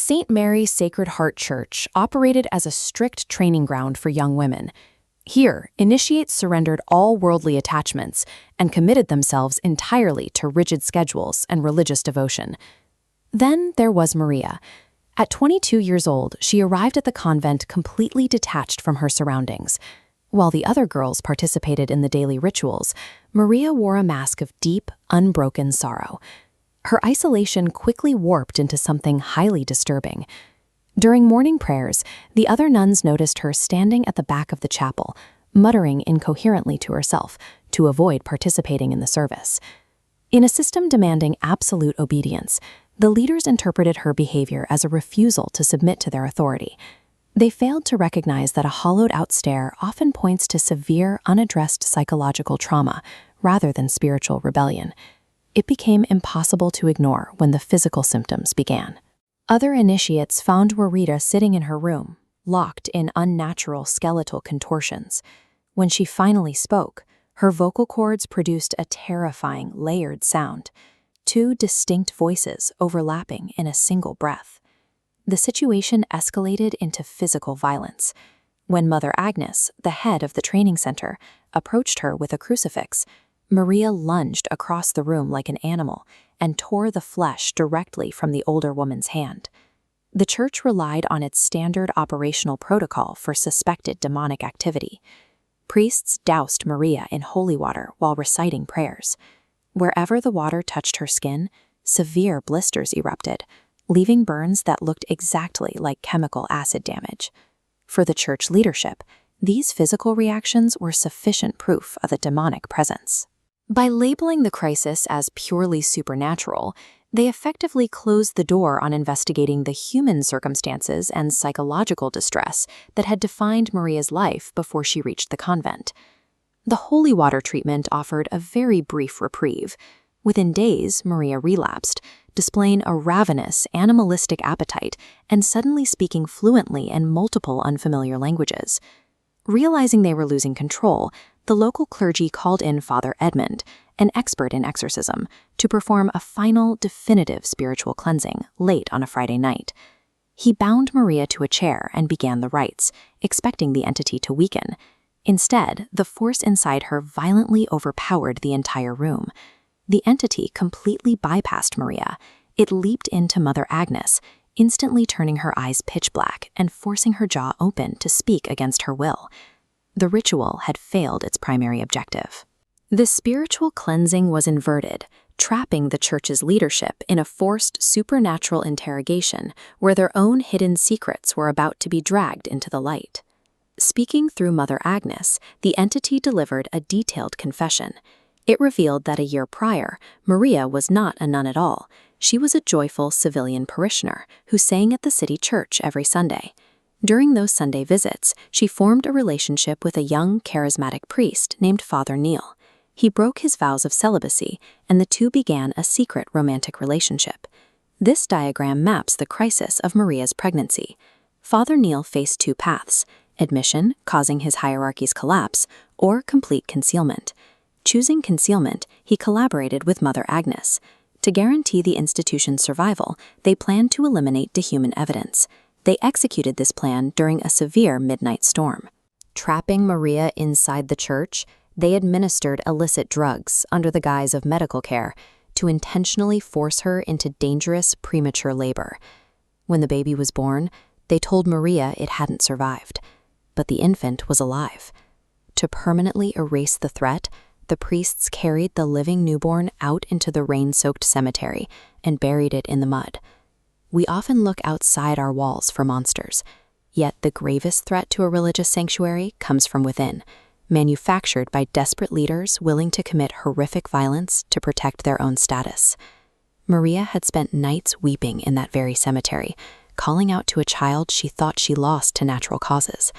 St. Mary's Sacred Heart Church operated as a strict training ground for young women. Here, initiates surrendered all worldly attachments and committed themselves entirely to rigid schedules and religious devotion. Then there was Maria. At 22 years old, she arrived at the convent completely detached from her surroundings. While the other girls participated in the daily rituals, Maria wore a mask of deep, unbroken sorrow. Her isolation quickly warped into something highly disturbing. During morning prayers, the other nuns noticed her standing at the back of the chapel, muttering incoherently to herself to avoid participating in the service. In a system demanding absolute obedience, the leaders interpreted her behavior as a refusal to submit to their authority. They failed to recognize that a hollowed-out stare often points to severe, unaddressed psychological trauma rather than spiritual rebellion. It became impossible to ignore when the physical symptoms began. Other initiates found Rita sitting in her room, locked in unnatural skeletal contortions. When she finally spoke, her vocal cords produced a terrifying, layered sound, two distinct voices overlapping in a single breath. The situation escalated into physical violence. When Mother Agnes, the head of the training center, approached her with a crucifix, Maria lunged across the room like an animal and tore the flesh directly from the older woman's hand. The church relied on its standard operational protocol for suspected demonic activity. Priests doused Maria in holy water while reciting prayers. Wherever the water touched her skin, severe blisters erupted, leaving burns that looked exactly like chemical acid damage. For the church leadership, these physical reactions were sufficient proof of a demonic presence. By labeling the crisis as purely supernatural, they effectively closed the door on investigating the human circumstances and psychological distress that had defined Maria's life before she reached the convent. The holy water treatment offered a very brief reprieve. Within days, Maria relapsed, displaying a ravenous, animalistic appetite and suddenly speaking fluently in multiple unfamiliar languages. Realizing they were losing control, the local clergy called in Father Edmund, an expert in exorcism, to perform a final, definitive spiritual cleansing late on a Friday night. He bound Maria to a chair and began the rites, expecting the entity to weaken. Instead, the force inside her violently overpowered the entire room. The entity completely bypassed Maria. It leaped into Mother Agnes, instantly turning her eyes pitch black and forcing her jaw open to speak against her will. The ritual had failed its primary objective. The spiritual cleansing was inverted, trapping the church's leadership in a forced supernatural interrogation where their own hidden secrets were about to be dragged into the light. Speaking through Mother Agnes, the entity delivered a detailed confession. It revealed that a year prior, Maria was not a nun at all. She was a joyful civilian parishioner who sang at the city church every Sunday. During those Sunday visits, she formed a relationship with a young, charismatic priest named Father Neil. He broke his vows of celibacy, and the two began a secret romantic relationship. This diagram maps the crisis of Maria's pregnancy. Father Neil faced two paths: admission, causing his hierarchy's collapse, or complete concealment. Choosing concealment, he collaborated with Mother Agnes. To guarantee the institution's survival, they planned to eliminate dehuman evidence. They executed this plan during a severe midnight storm. Trapping Maria inside the church, they administered illicit drugs under the guise of medical care to intentionally force her into dangerous premature labor. When the baby was born, they told Maria it hadn't survived, but the infant was alive. To permanently erase the threat, the priests carried the living newborn out into the rain-soaked cemetery and buried it in the mud. We often look outside our walls for monsters, yet the gravest threat to a religious sanctuary comes from within, manufactured by desperate leaders willing to commit horrific violence to protect their own status. Maria had spent nights weeping in that very cemetery, calling out to a child she thought she lost to natural causes.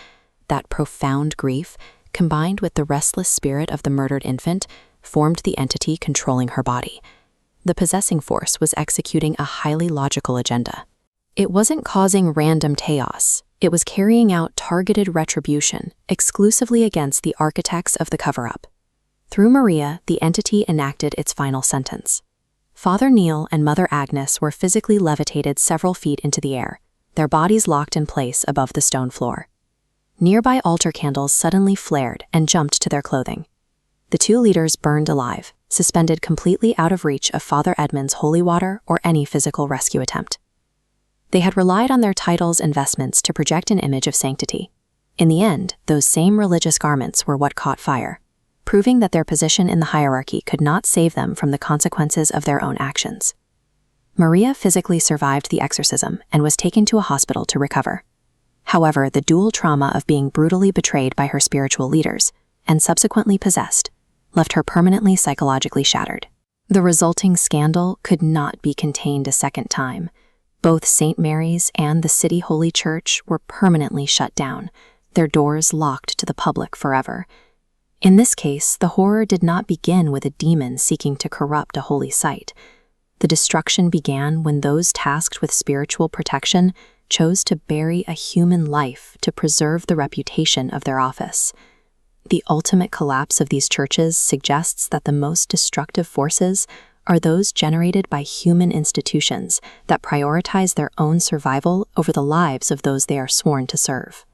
That profound grief, combined with the restless spirit of the murdered infant, formed the entity controlling her body. The possessing force was executing a highly logical agenda. It wasn't causing random chaos. It was carrying out targeted retribution exclusively against the architects of the cover-up. Through Maria, the entity enacted its final sentence. Father Neil and Mother Agnes were physically levitated several feet into the air, their bodies locked in place above the stone floor. Nearby altar candles suddenly flared and jumped to their clothing. The two leaders burned alive, suspended completely out of reach of Father Edmund's holy water or any physical rescue attempt. They had relied on their titles and vestments to project an image of sanctity. In the end, those same religious garments were what caught fire, proving that their position in the hierarchy could not save them from the consequences of their own actions. Maria physically survived the exorcism and was taken to a hospital to recover. However, the dual trauma of being brutally betrayed by her spiritual leaders and subsequently possessed left her permanently psychologically shattered. The resulting scandal could not be contained a second time. Both St. Mary's and the City Holy Church were permanently shut down, their doors locked to the public forever. In this case, the horror did not begin with a demon seeking to corrupt a holy site. The destruction began when those tasked with spiritual protection chose to bury a human life to preserve the reputation of their office. The ultimate collapse of these churches suggests that the most destructive forces are those generated by human institutions that prioritize their own survival over the lives of those they are sworn to serve.